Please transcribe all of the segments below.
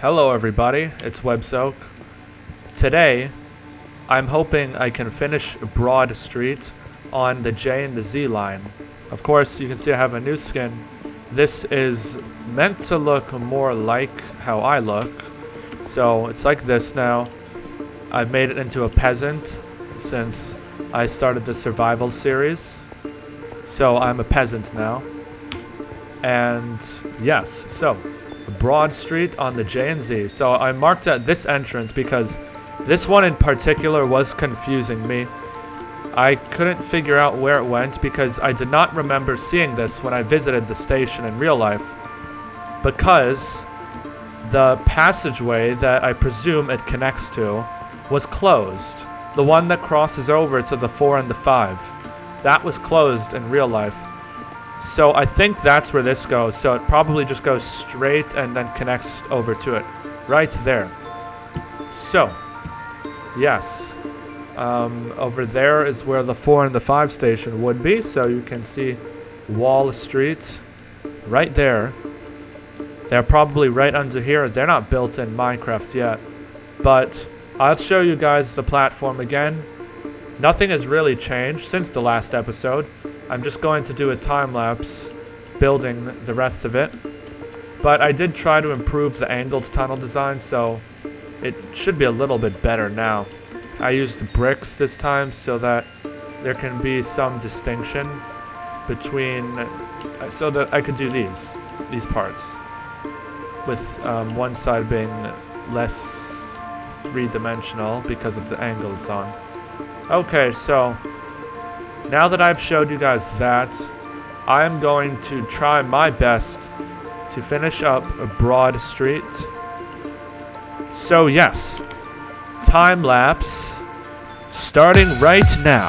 Hello everybody, it's WebSoak. Today, I'm hoping I can finish Broad Street on the J and the Z line. Of course, you can see I have a new skin. This is meant to look more like how I look. So it's like this now. I've made it into a peasant since I started the survival series. So I'm a peasant now. And yes, so Broad Street on the J and Z. So I marked at this entrance because this one in particular was confusing me. I couldn't figure out where it went because I did not remember seeing this when I visited the station in real life, because the passageway that I presume it connects to was closed. The one that crosses over to the 4 and the 5. That was closed in real life. So I think that's where this goes. So it probably just goes straight and then connects over to it. Right there. So, yes. Over there is where the 4 and the 5 station would be. So you can see Wall Street right there. They're probably right under here. They're not built in Minecraft yet. But I'll show you guys the platform again. Nothing has really changed since the last episode. I'm just going to do a time-lapse building the rest of it. But I did try to improve the angled tunnel design, so it should be a little bit better now. I used bricks this time so that there can be some distinction between, so that I could do these parts, with one side being less three-dimensional because of the angle it's on. Okay, so now that I've showed you guys that, I am going to try my best to finish up Broad Street. So yes, time lapse starting right now.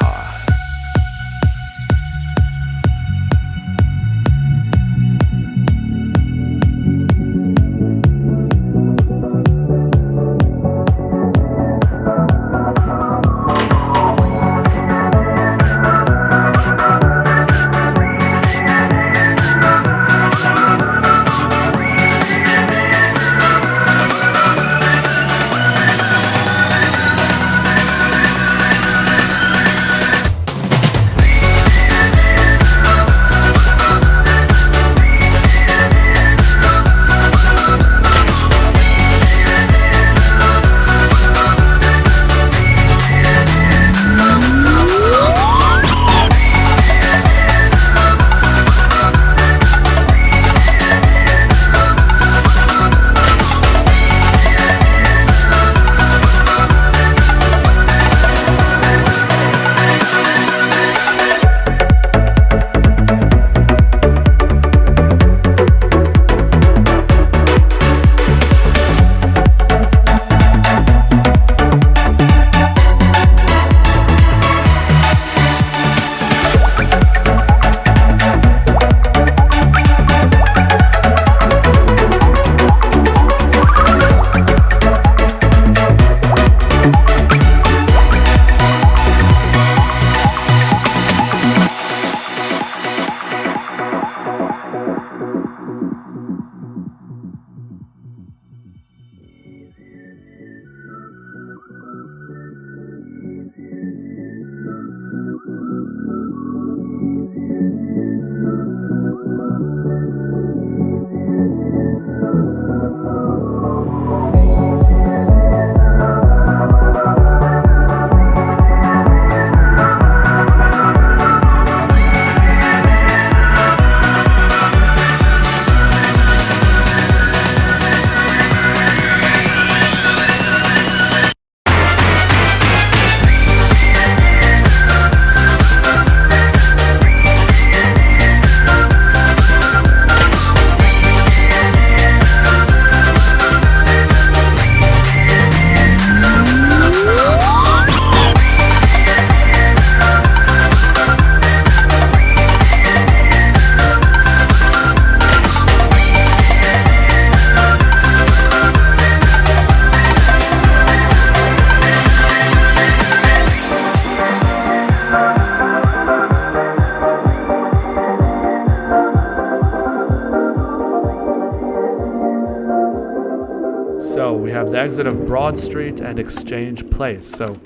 So we have the exit of Broad Street and Exchange Place. So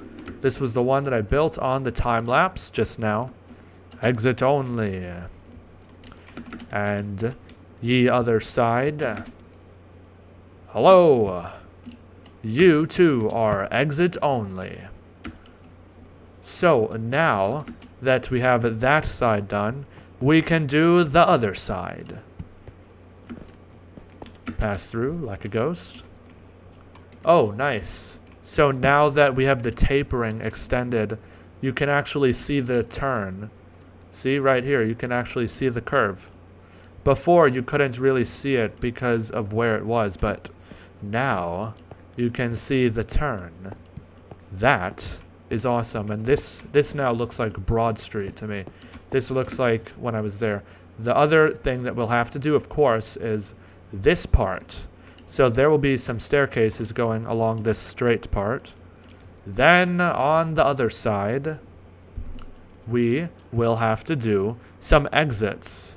this was the one that I built on the time-lapse just now. Exit only. And ye other side. Hello. You too are exit only. So now that we have that side done, we can do the other side. Pass through like a ghost. Oh, nice. So now that we have the tapering extended, you can actually see the turn. See right here, you can actually see the curve. Before you couldn't really see it because of where it was, but now you can see the turn. That is awesome, and this now looks like Broad Street to me. This looks like when I was there. The other thing that we'll have to do, of course, is this part. So there will be some staircases going along this straight part. Then on the other side, we will have to do some exits.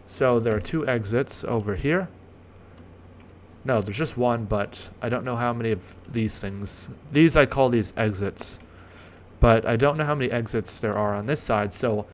So there are 2 exits over here. No, there's just one, but I don't know how many of these things. These, I call these exits. But I don't know how many exits there are on this side, so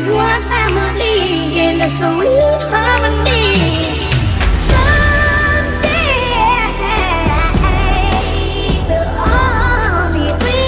one family in a sweet harmony. Someday we'll all be free.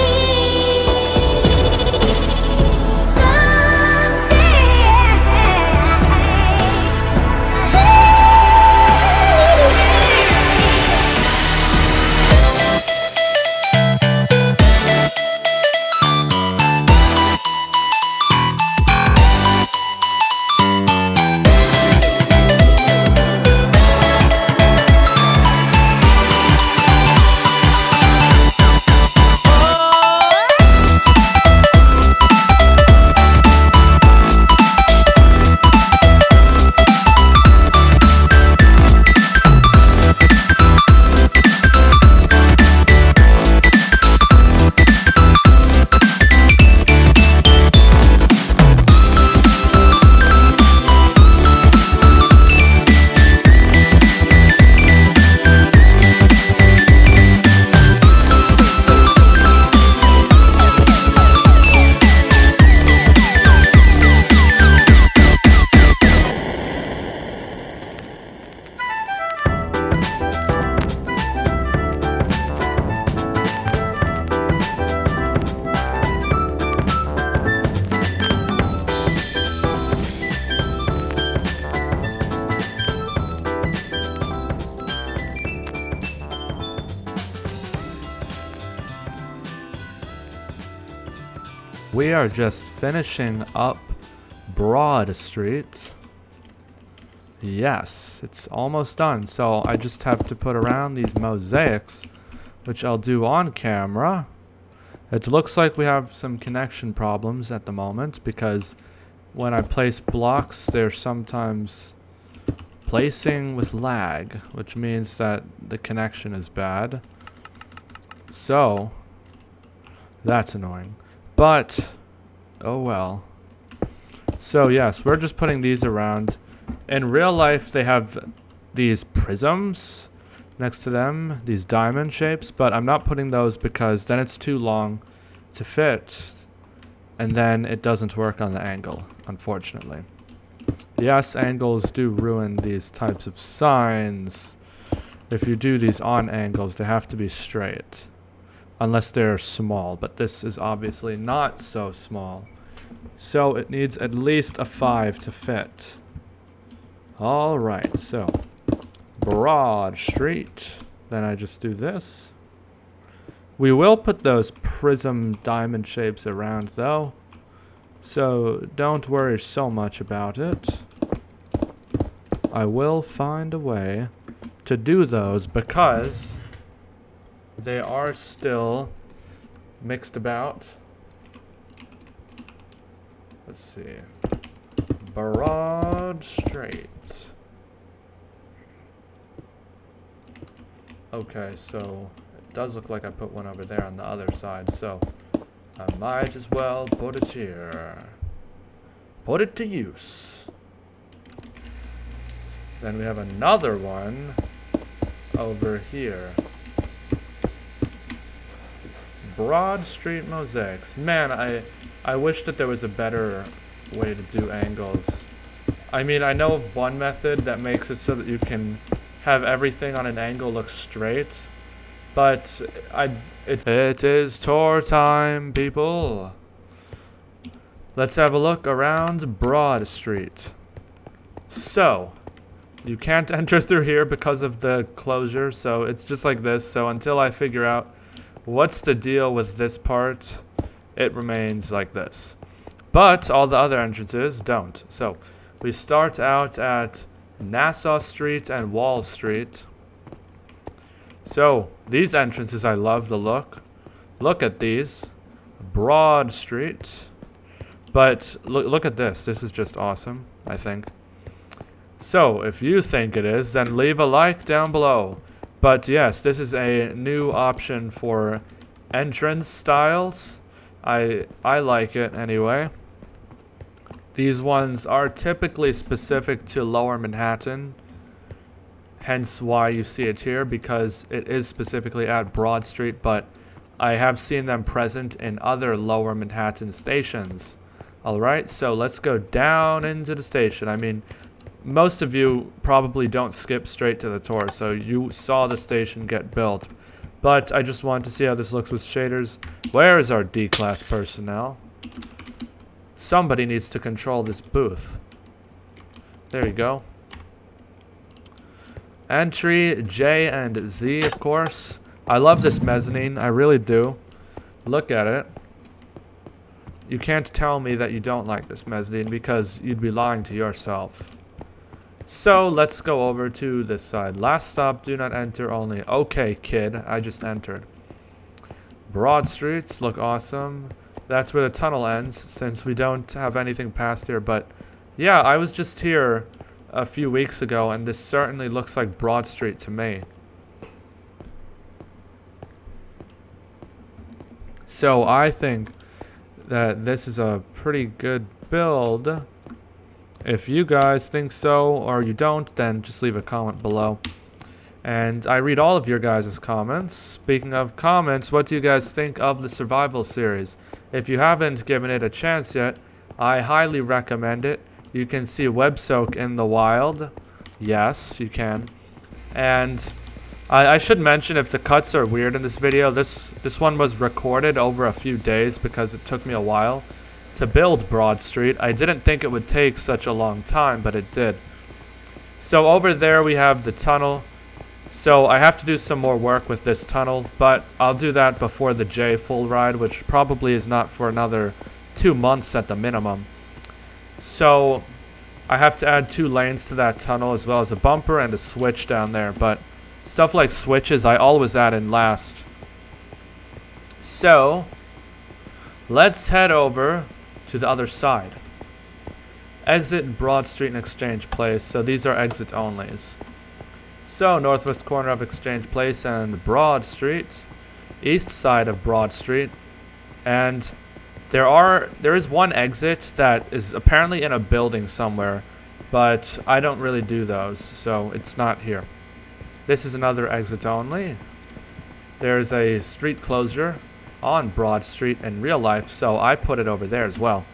We are just finishing up Broad Street. Yes, it's almost done. So I just have to put around these mosaics, which I'll do on camera. It looks like we have some connection problems at the moment because when I place blocks, they're sometimes placing with lag, which means that the connection is bad. So that's annoying. But oh well. So yes, we're just putting these around. In real life, they have these prisms next to them, these diamond shapes, but I'm not putting those because then it's too long to fit, and then it doesn't work on the angle, unfortunately. Yes, angles do ruin these types of signs. If you do these on angles, they have to be straight, unless they're small, but this is obviously not so small. So it needs at least a 5 to fit. Alright, so Broad Street. Then I just do this. We will put those prism diamond shapes around though, so don't worry so much about it. I will find a way to do those because they are still mixed about. Let's see. Broad Street. Okay, so it does look like I put one over there on the other side, so I might as well put it here. Put it to use. Then we have another one over here. Broad Street mosaics. Man, I wish that there was a better way to do angles. I mean, I know of one method that makes it so that you can have everything on an angle look straight, but it is tour time, people. Let's have a look around Broad Street. So you can't enter through here because of the closure, so it's just like this. So until I figure out what's the deal with this part, it remains like this. But all the other entrances don't. So we start out at Nassau Street and Wall Street. So these entrances, I love the look. Look at these. Broad Street. But look at this. This is just awesome, I think. So if you think it is, then leave a like down below. But yes, this is a new option for entrance styles. I like it anyway. These ones are typically specific to Lower Manhattan, hence why you see it here, because it is specifically at Broad Street, but I have seen them present in other Lower Manhattan stations. Alright, so let's go down into the station. I mean, most of you probably don't skip straight to the tour, so you saw the station get built. But I just wanted to see how this looks with shaders. Where is our D-class personnel? Somebody needs to control this booth. There you go. Entry J and Z, of course. I love this mezzanine. I really do. Look at it. You can't tell me that you don't like this mezzanine because you'd be lying to yourself. So let's go over to this side. Last stop, do not enter only. Okay, kid. I just entered. Broad streets look awesome. That's where the tunnel ends, since we don't have anything past here. But yeah, I was just here a few weeks ago, and this certainly looks like Broad Street to me. So I think that this is a pretty good build. If you guys think so, or you don't, then just leave a comment below. And I read all of your guys' comments. Speaking of comments, what do you guys think of the survival series? If you haven't given it a chance yet, I highly recommend it. You can see web soak in the wild. Yes, you can. And I should mention, if the cuts are weird in this video, this one was recorded over a few days because it took me a while to build Broad Street. I didn't think it would take such a long time, but it did. So over there we have the tunnel. So I have to do some more work with this tunnel, but I'll do that before the J full ride, which probably is not for another 2 months at the minimum. So I have to add 2 lanes to that tunnel, as well as a bumper and a switch down there. But stuff like switches I always add in last. So let's head over to the other side. Exit Broad Street and Exchange Place. So these are exit onlys. So northwest corner of Exchange Place and Broad Street. East side of Broad Street. And there is one exit that is apparently in a building somewhere, but I don't really do those, so it's not here. This is another exit only. There's a street closure on Broad Street in real life, so I put it over there as well.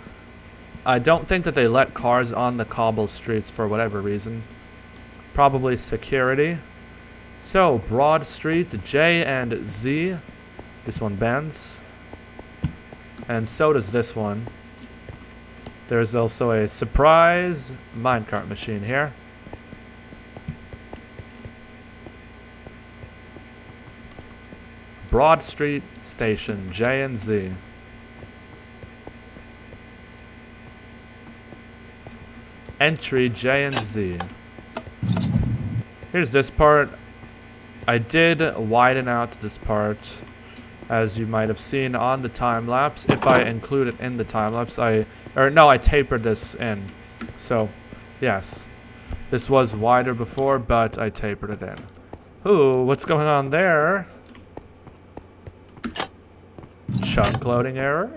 I don't think that they let cars on the cobble streets for whatever reason. Probably security. So Broad Street, J and Z. This one bends. And so does this one. There's also a surprise minecart machine here. Broad Street Station, J and Z. Entry J and Z. Here's this part. I did widen out this part, as you might have seen on the time lapse. If I include it in the time lapse, I tapered this in. So, yes, this was wider before, but I tapered it in. Ooh, what's going on there? Chunk loading error.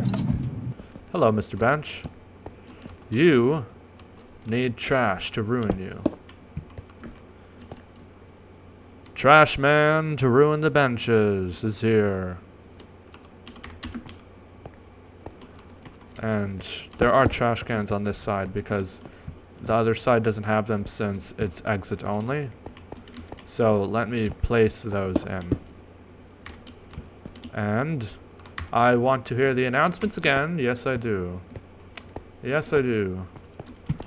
Hello, Mr. Bench. You need trash to ruin you. Trash man to ruin the benches is here. And there are trash cans on this side because the other side doesn't have them since it's exit only. So let me place those in. And I want to hear the announcements again. Yes, I do. Yes, I do.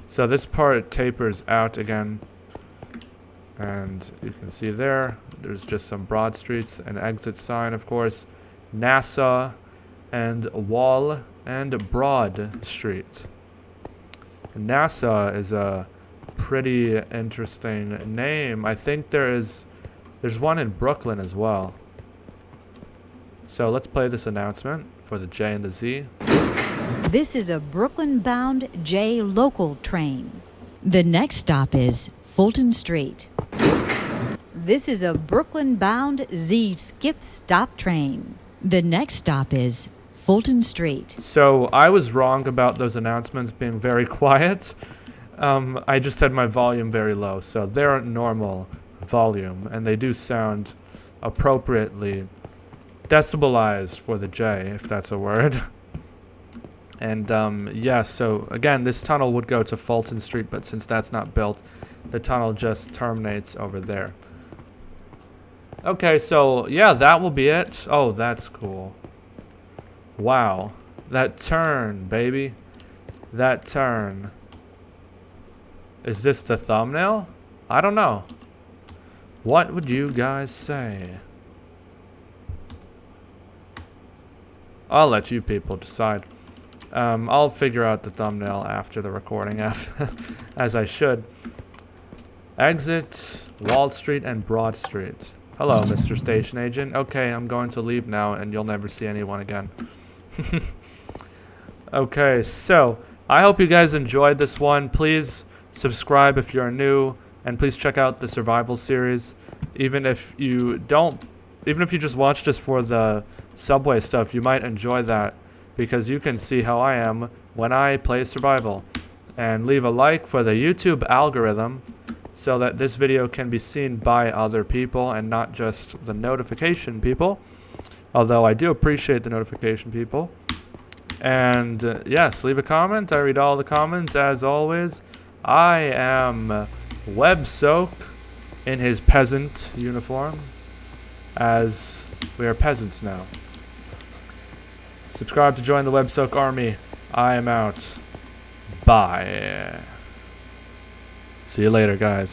So this part tapers out again. And you can see there's just some broad streets, an exit sign, of course, NASA, and Wall and Broad Street. NASA is a pretty interesting name. I think there's one in Brooklyn as well. So let's play this announcement for the J and the Z. This is a Brooklyn-bound J local train. The next stop is Fulton Street. This is a Brooklyn-bound Z skip stop train. The next stop is Fulton Street. So I was wrong about those announcements being very quiet. I just had my volume very low, so they're normal volume, and they do sound appropriately decibelized for the J, if that's a word. And yeah, so again, this tunnel would go to Fulton Street, but since that's not built, the tunnel just terminates over there. Okay, so yeah, that will be it. Oh, that's cool. Wow. That turn, baby. That turn. Is this the thumbnail? I don't know. What would you guys say? I'll let you people decide. I'll figure out the thumbnail after the recording, as I should. Exit Wall Street and Broad Street. Hello, Mr. Station Agent. Okay, I'm going to leave now, and you'll never see anyone again. Okay, so I hope you guys enjoyed this one. Please subscribe if you're new, and please check out the survival series. Even if you just watch this for the subway stuff, you might enjoy that, because you can see how I am when I play survival. And leave a like for the YouTube algorithm so that this video can be seen by other people and not just the notification people. Although I do appreciate the notification people. And yes, leave a comment. I read all the comments as always. I am WebSoak in his peasant uniform, as we are peasants now. Subscribe to join the WebSoak army. I am out. Bye. See you later, guys.